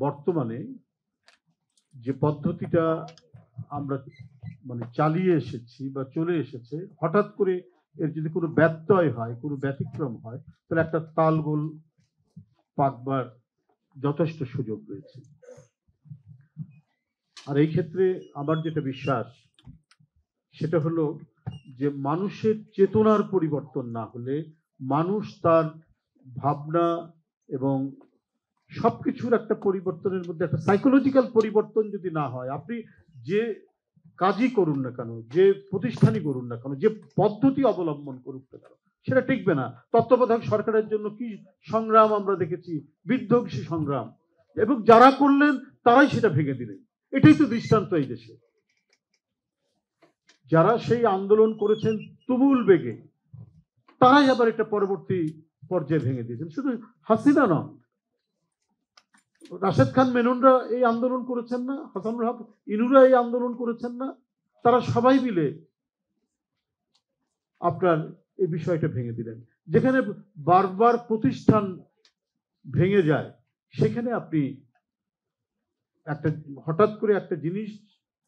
বর্তমানে যে পদ্ধতিটা আমরা মানে চালিয়ে এসেছি বা চলে এসেছে, হঠাৎ করে এর যদি কোনো ব্যত্যয় হয়, কোনো ব্যতিক্রম হয়, তাহলে একটা তালগোল পাকবার যথেষ্ট সুযোগ রয়েছে। আর এই ক্ষেত্রে আমার যেটা বিশ্বাস সেটা হলো যে মানুষের চেতনার পরিবর্তন না হলে, মানুষ তার ভাবনা এবং সবকিছুর একটা পরিবর্তনের মধ্যে একটা সাইকোলজিক্যাল পরিবর্তন যদি না হয়, আপনি যে কাজই করুন না কেন, যে প্রতিষ্ঠানই করুন না কেন, যে পদ্ধতি অবলম্বন করুক না কেন, সেটা টিকবে না। তত্ত্বাবধায়ক সরকারের জন্য কি সংগ্রাম আমরা দেখেছি, বিধ্বংসী সংগ্রাম, এবং যারা করলেন তারাই সেটা ভেঙে দিলেন। এটাই তো দৃষ্টান্ত এই দেশে। যারা সেই আন্দোলন করেছেন তুমুল বেগে, তারাই আবার এটা পরবর্তী পর্যায়ে ভেঙে দিয়েছেন। শুধু হাসিনা নন, রাশেদ খান মেননরা এই আন্দোলন করেছেন না, হাসানুল হক ইনুরা এই আন্দোলন করেছেন না, তারা সবাই মিলে আপনার এই বিষয়টা ভেঙে দিলেন। যেখানে বারবার প্রতিষ্ঠান ভেঙে যায়, সেখানে আপনি একটা হঠাৎ করে একটা জিনিস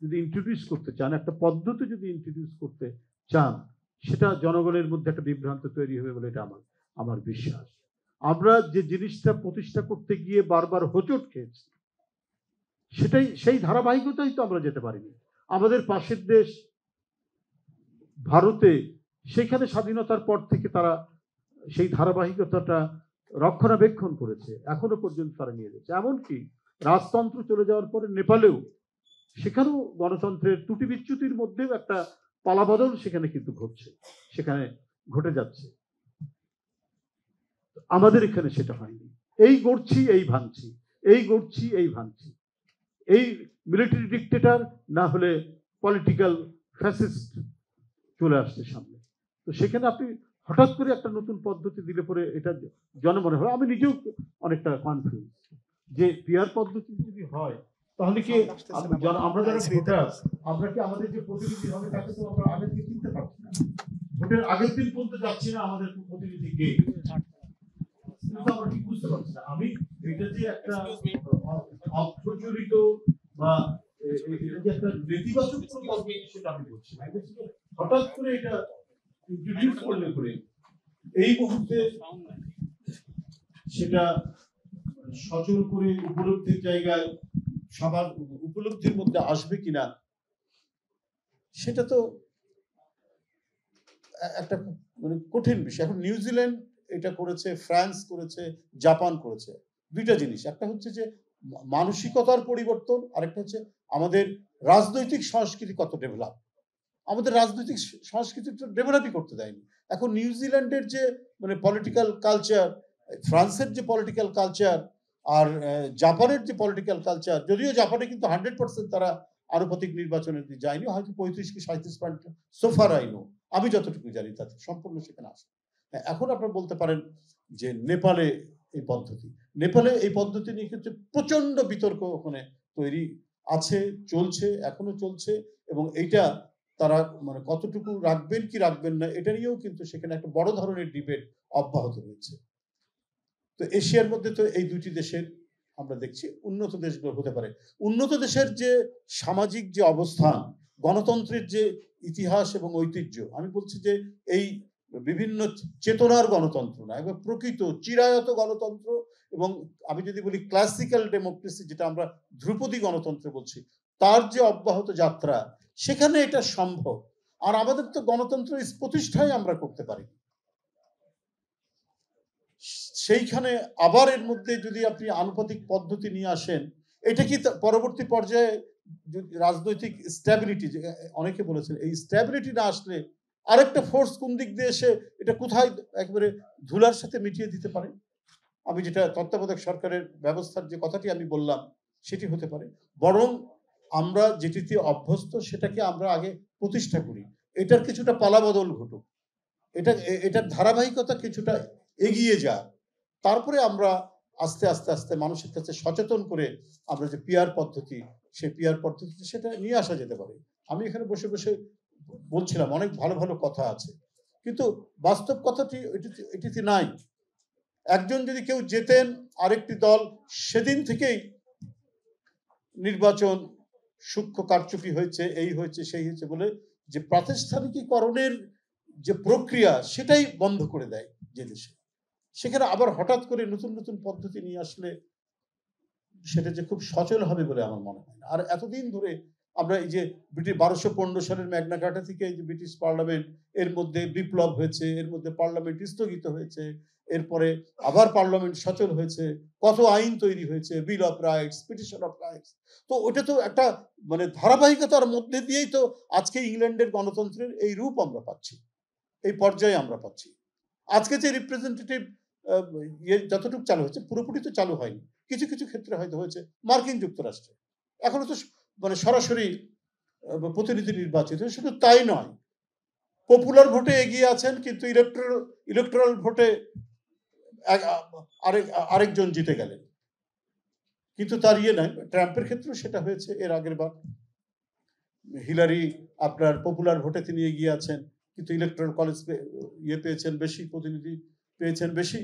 যদি ইন্ট্রোডিউস করতে চান, একটা পদ্ধতি যদি ইন্ট্রোডিউস করতে চান, সেটা জনগণের মধ্যে একটা বিভ্রান্ত তৈরি হবে বলে এটা আমার বিশ্বাস। আমরা যে জিনিসটা প্রতিষ্ঠা করতে গিয়ে বারবার হোঁচট খেয়েছি, সেই ধারাবাহিকতাই তো আমরা যেতে পারিনি। আমাদের পাশের দেশ ভারতে, সেখানে স্বাধীনতার পর থেকে তারা সেই ধারাবাহিকতাটা রক্ষণাবেক্ষণ করেছে, এখনো পর্যন্ত তারা নিয়ে যাচ্ছে। এমনকি রাজতন্ত্র চলে যাওয়ার পরে নেপালেও, সেখানেও গণতন্ত্রের ত্রুটি বিচ্যুতির মধ্যেও একটা পালাবদল সেখানে কিন্তু ঘটছে, সেখানে ঘটে যাচ্ছে। আমাদের এখানে সেটা হয়নি। এই গড়ছি, এই ভাঙছি, এই গড়ছি, এই ভাঙছি। এই মিলিটারি ডিক্টেটর না হলে পলিটিক্যাল ফ্যাসিস্ট চলে আসছে সামনে। তো সেখানে আপনি হঠাৎ করে একটা নতুন পদ্ধতি দিলে পরে এটা জনমনে হয়। আমি নিজেও অনেকটা কনফিউজ যে পিয়ার পদ্ধতি যদি হয়, তাহলে কি আমরা যারা ভোটার, আমরা কি আমাদের যে প্রতিনিধি হবে তাকে তো আমরা আগে থেকে চিনতে পারছি না। ভোটের আগের দিন পর্যন্ত যাচ্ছি না আমাদের প্রতিনিধি কে, কিন্তু আমরা ঠিক বুঝতে পারছি না। আমি এটা যে একটা অপ্রচলিত বা এটা যে একটা নেতিবাচক পদ্ধতি, সেটা আমি বলছি না। হঠাৎ করে এটা ইন্ট্রোডিউস করলে পরে এই মুহূর্তে সেটা সচল করে উপলব্ধির জায়গায় সবার উপলব্ধির মধ্যে আসবে কিনা, সেটা তো একটা মানে কঠিন বিষয়। এখন নিউজিল্যান্ড এটা করেছে, ফ্রান্স করেছে, জাপান করেছে। দুইটা জিনিস, একটা হচ্ছে যে মানসিকতার পরিবর্তন, আরেকটা হচ্ছে আমাদের রাজনৈতিক সংস্কৃতি কত ডেভেলপ। আমাদের রাজনৈতিক সংস্কৃতিটা ডেভেলপই করতে দেয়নি। এখন নিউজিল্যান্ডের যে মানে পলিটিক্যাল কালচার, ফ্রান্সের যে পলিটিক্যাল কালচার, আর জাপানের যে পলিটিক্যাল কালচার, যদিও জাপানে কিন্তু 100% তারা আনুপাতিক নির্বাচনে যায়নি, হয়তো 35 কি 37% সোফার আইনো, আমি যতটুকু জানি তাতে সম্পূর্ণ সেখানে আসে। এখন আপনারা বলতে পারেন যে নেপালে এই পদ্ধতি নিয়ে কিন্তু প্রচন্ড বিতর্ক ওখানে তৈরি আছে, চলছে, এখনো চলছে, এবং এইটা তারা মানে কতটুকু রাখবেন কি রাখবেন না, এটা নিয়েও কিন্তু সেখানে একটা বড় ধরনের ডিবেট অব্যাহত রয়েছে। তো এশিয়ার মধ্যে তো এই দুটি দেশের আমরা দেখছি উন্নত দেশগুলো হতে পারে। উন্নত দেশের যে সামাজিক যে অবস্থান, গণতন্ত্রের যে ইতিহাস এবং ঐতিহ্য, আমি বলছি যে এই বিভিন্ন চেতনার গণতন্ত্র না, এবং প্রকৃত চিরায়ত গণতন্ত্র, এবং আমি যদি বলি ক্লাসিক্যাল ডেমোক্রেসি, যেটা আমরা ধ্রুপদী গণতন্ত্র বলছি, তার যে অব্যাহত যাত্রা, সেখানে এটা সম্ভব। আর আমাদের তো গণতন্ত্র প্রতিষ্ঠাই আমরা করতে পারি। সেইখানে আবার এর মধ্যে যদি আপনি আনুপাতিক পদ্ধতি নিয়ে আসেন, এটা কি পরবর্তী পর্যায়ে রাজনৈতিক স্ট্যাবিলিটি, অনেকে বলেছেন এই স্ট্যাবিলিটি না আসলে আরেকটা ফোর্স কোন দিক দিয়ে এসে এটা কোথায় একবারে ধুলার সাথে মিটিয়ে দিতে পারে। আমি যেটা তত্ত্বাবধায়ক সরকারের ব্যবস্থার যে কথাটি আমি বললাম, সেটি হতে পারে। বরং আমরা যেটিতে অভ্যস্ত সেটাকে আমরা আগে প্রতিষ্ঠা করি, এটার কিছুটা পালাবদল ঘটুক, এটার ধারাবাহিকতা কিছুটা এগিয়ে যায়, তারপরে আমরা আস্তে আস্তে আস্তে মানুষের কাছে সচেতন করে আমরা যে পিয়ার পদ্ধতি, সেই পিয়ার পদ্ধতি সেটা নিয়ে আসা যেতে পারে। আমি এখানে বসে বসে বলছিলাম অনেক ভালো ভালো কথা আছে, কিন্তু বাস্তব কথাটি এটিতে নাই। একজন যদি কেউ যেতেন, আরেকটি দল সেদিন থেকেই নির্বাচন সূক্ষ্ম কারচুপি হয়েছে, এই হয়েছে সেই হয়েছে বলে যে প্রাতিষ্ঠানিকীকরণের যে প্রক্রিয়া সেটাই বন্ধ করে দেয় যে দেশে, সেখানে আবার হঠাৎ করে নতুন নতুন পদ্ধতি নিয়ে আসলে সেটা যে খুব সচল হবে বলে আমার মনে হয় না। আর এতদিন ধরে আমরা এই যে 1215 সালের ম্যাগনা কার্টা থেকে এই যে ব্রিটিশ পার্লামেন্ট, এর মধ্যে বিপ্লব হয়েছে, এর মধ্যে পার্লামেন্ট স্থগিত হয়েছে, এরপরে আবার পার্লামেন্ট সচল হয়েছে, কত আইন তৈরি হয়েছে, বিল of rights, petition of rights. তো ওটা তো একটা মানে ধারাবাহিকতার মধ্যে দিয়েই তো আজকে ইংল্যান্ডের গণতন্ত্রের এই রূপ আমরা পাচ্ছি, এই পর্যায়ে আমরা পাচ্ছি। আজকে যে রিপ্রেজেন্টেটিভ যতটুকু চালু হয়েছে পুরোপুরি তো চালু হয়নি, কিছু কিছু ক্ষেত্রে হয়তো হয়েছে মার্কিন যুক্তরাষ্ট্রে। এখনো তো মানে সরাসরি প্রতিনিধি নির্বাচিত। শুধু তাই নয়, পপুলার ভোটে এগিয়ে আছেন, কিন্তু ইলেকট্রাল ভোটে আরেকজন জিতে গেলেন। কিন্তু তার ইয়ে নাই, ট্রাম্পের ক্ষেত্রেও সেটা হয়েছে এর আগের বার। হিলারি আপনার পপুলার ভোটে তিনি এগিয়ে আছেন, কিন্তু ইলেকট্রাল কলেজ ইয়ে পেয়েছেন বেশি, প্রতিনিধি পেয়েছেন বেশি,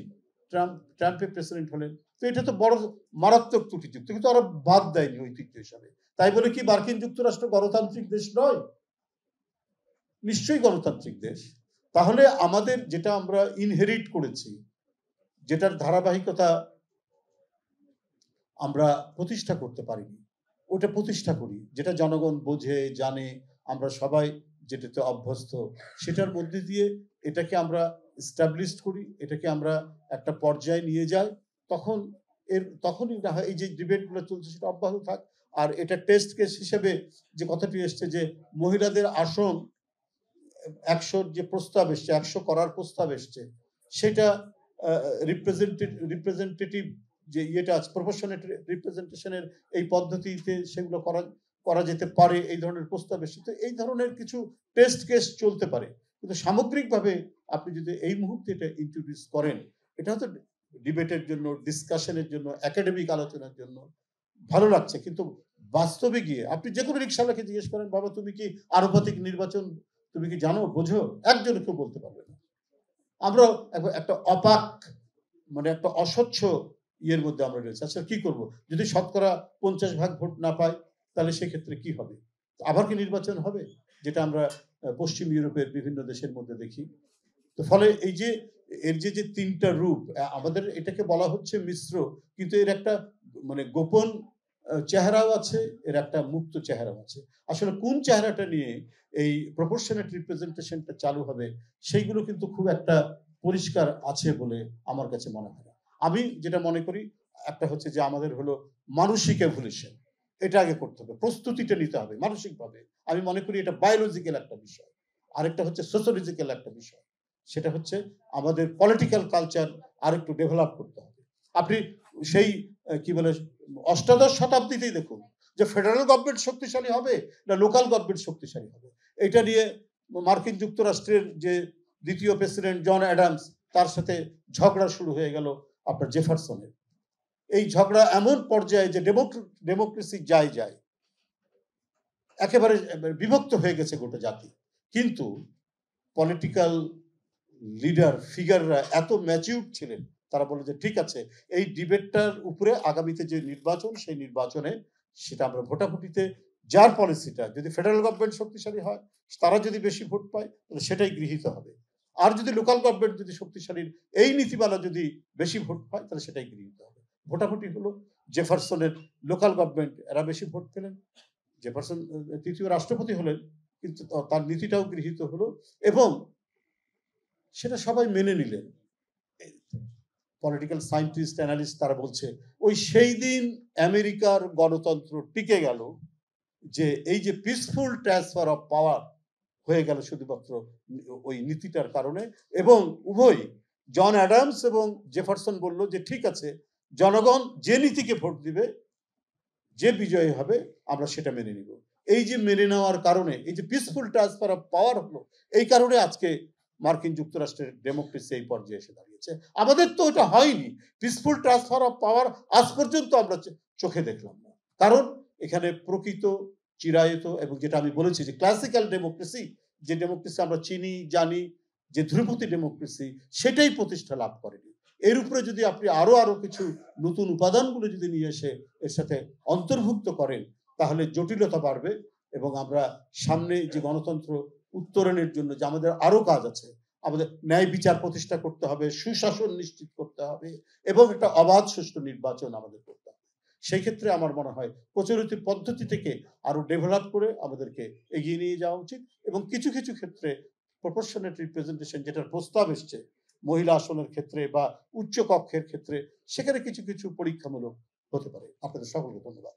ট্রাম্পে প্রেসিডেন্ট হলেন। তো এটা তো বড় মারাত্মক ত্রুটিযুক্ত, কিন্তু ওরা বাদ দেয়নি ঐতিহ্য হিসাবে। তাই বলে কি মার্কিন যুক্তরাষ্ট্র গণতান্ত্রিক দেশ নয়? নিশ্চয়ই গণতান্ত্রিক দেশ। তাহলে আমাদের যেটা আমরা ইনহেরিট করেছি, যেটার ধারাবাহিকতা আমরা প্রতিষ্ঠা করতে পারিনি, ওটা প্রতিষ্ঠা করি, যেটা জনগণ বোঝে জানে, আমরা সবাই যেটাতে অভ্যস্ত, সেটার মধ্যে দিয়ে এটাকে আমরা এস্টাবলিশ করি, এটাকে আমরা একটা পর্যায়ে নিয়ে যাই। তখনই না হয় এই যে ডিবেটগুলো চলছে সেটা অব্যাহত থাক। আর এটা টেস্ট কেস হিসেবে যে কথাটি এসছে যে মহিলাদের আসন 100 যে প্রস্তাব এসছে, 100 করার প্রস্তাব এসছে, সেটা রিপ্রেজেন্টেটিভ যে ইয়েটা আছে, প্রপোর্শনেট রিপ্রেজেন্টেশনের এই পদ্ধতিতে সেগুলো করা যেতে পারে, এই ধরনের প্রস্তাব এসছে। তো এই ধরনের কিছু টেস্ট কেস চলতে পারে, কিন্তু সামগ্রিকভাবে আপনি যদি এই মুহূর্তে এটা ইন্ট্রোডিউস করেন, এটা হয়তো ডিবেটের জন্য, ডিসকাশনের জন্য, একাডেমিক আলোচনার জন্য ভালো লাগছে, কিন্তু বাস্তবে গিয়ে আপনি যে কোনো রিক্সাওয়ালাকে জিজ্ঞেস করেন, বাবা তুমি কি আনুপাতিক নির্বাচন তুমি কি জানো, বোঝো? একজন কেউ বলতে পারবে না। আমরা একটা অপাক মানে একটা অস্বচ্ছ ইয়ের মধ্যে আমরা রয়েছে। আচ্ছা কি করব? যদি শতকরা 50% ভোট না পাই, তাহলে সেক্ষেত্রে কি হবে? আবার কি নির্বাচন হবে? যেটা আমরা পশ্চিম ইউরোপের বিভিন্ন দেশের মধ্যে দেখি। তো ফলে এই যে এর যে তিনটা রূপ, আমাদের এটাকে বলা হচ্ছে মিশ্র, কিন্তু এর একটা মানে গোপন চেহারাও আছে, এর একটা মুক্ত চেহারাও আছে। আসলে কোন চেহারাটা নিয়ে এই প্রপোর্শনেট রিপ্রেজেন্টেশনটা চালু হবে, সেইগুলো কিন্তু খুব একটা পরিষ্কার আছে বলে আমার কাছে মনে হয় না। আমি যেটা মনে করি, একটা হচ্ছে যে আমাদের হলো মানসিক এভলিউশন, এটা আগে করতে হবে, প্রস্তুতিটা নিতে হবে মানসিকভাবে। আমি মনে করি এটা বায়োলজিক্যাল একটা বিষয়। আরেকটা হচ্ছে সোশ্যোলজিক্যাল একটা বিষয়, সেটা হচ্ছে আমাদের পলিটিক্যাল কালচার আরেকটু ডেভেলপ করতে হবে। আপনি সেই কি বলে 18 শতাব্দীতেই দেখুন যে ফেডারেল গভর্নমেন্ট শক্তিশালী হবে না লোকাল গভর্নমেন্ট শক্তিশালী হবে, এটা নিয়ে মার্কিন যুক্তরাষ্ট্রের যে দ্বিতীয় প্রেসিডেন্ট জন অ্যাডামস, তার সাথে ঝগড়া শুরু হয়ে গেল আপনার জেফারসনের। এই ঝগড়া এমন পর্যায়ে যে ডেমোক্রেসি যায় একেবারে বিভক্ত হয়ে গেছে গোটা জাতি। কিন্তু পলিটিক্যাল লিডার ফিগাররা এত ম্যাচিউর ছিলেন, তারা বলে যে ঠিক আছে, এই ডিবেটটার উপরে আগামীতে যে নির্বাচন, সেই নির্বাচনে সেটা আমরা ভোটাভুটিতে যার পলিসিটা যদি ফেডারেল গভর্নমেন্ট শক্তিশালী হয়, তারা যদি বেশি ভোট পায়, তাহলে সেটাই গৃহীত হবে। আর যদি লোকাল গভর্নমেন্ট যদি শক্তিশালীর এই নীতিমালা যদি বেশি ভোট পায়, তাহলে সেটাই গৃহীত হবে। ভোটাভুটি হলো জেফারসনের লোকাল গভর্নমেন্ট, এরা বেশি ভোট পেলেন, জেফারসন তৃতীয় রাষ্ট্রপতি হলেন, কিন্তু তার নীতিটাও গৃহীত হলো এবং সেটা সবাই মেনে নিলেন। পলিটিক্যাল সায়েন্টিস্ট, অ্যানালিস্ট তারা বলছে ওই সেই দিন আমেরিকার গণতন্ত্র টিকে গেল, যে এই যে পিসফুল ট্রান্সফার অফ পাওয়ার হয়ে গেল শুধুমাত্র ওই নীতিটার কারণে। এবং উভয় জন অ্যাডামস এবং জেফারসন বলল যে ঠিক আছে, জনগণ যে নীতিকে ভোট দিবে, যে বিজয়ী হবে, আমরা সেটা মেনে নিব। এই যে মেনে নেওয়ার কারণে এই যে পিসফুল ট্রান্সফার অফ পাওয়ার হলো, এই কারণে আজকে মার্কিন যুক্তরাষ্ট্রের ডেমোক্রেসি এই পর্যায়ে এসে দাঁড়িয়েছে। আমাদের তো এটা হয়নি, পিসফুল ট্রান্সফার অফ পাওয়ার আজ পর্যন্ত আমরা চোখে দেখলাম না। কারণ এখানে প্রকৃত চিরায়ত এবং যেটা আমি বলেছি যে ক্লাসিক্যাল ডেমোক্রেসি, যে ডেমোক্রেসি আমরা চিনি জানি, যে ধ্রুপদী ডেমোক্রেসি, সেটাই প্রতিষ্ঠা লাভ করেনি। এর উপরে যদি আপনি আরো আরো কিছু নতুন উপাদানগুলো যদি নিয়ে এসে এর সাথে অন্তর্ভুক্ত করেন, তাহলে জটিলতা বাড়বে এবং আমরা সামনে যে গণতন্ত্র উত্তরণের জন্য যে আমাদের আরো কাজ আছে, আমাদের ন্যায় বিচার প্রতিষ্ঠা করতে হবে, সুশাসন নিশ্চিত করতে হবে এবং একটা অবাধ সুষ্ঠু নির্বাচন আমাদের করতে হবে। সেই ক্ষেত্রে আমার মনে হয় প্রচলিত পদ্ধতি থেকে আরো ডেভেলপ করে আমাদেরকে এগিয়ে নিয়ে যাওয়া উচিত এবং কিছু কিছু ক্ষেত্রে প্রপোর্শনেট রিপ্রেজেন্টেশন যেটার প্রস্তাব এসছে মহিলা আসনের ক্ষেত্রে বা উচ্চ কক্ষের ক্ষেত্রে, সেখানে কিছু কিছু পরীক্ষামূলক হতে পারে। আপনাদের সকলকে ধন্যবাদ।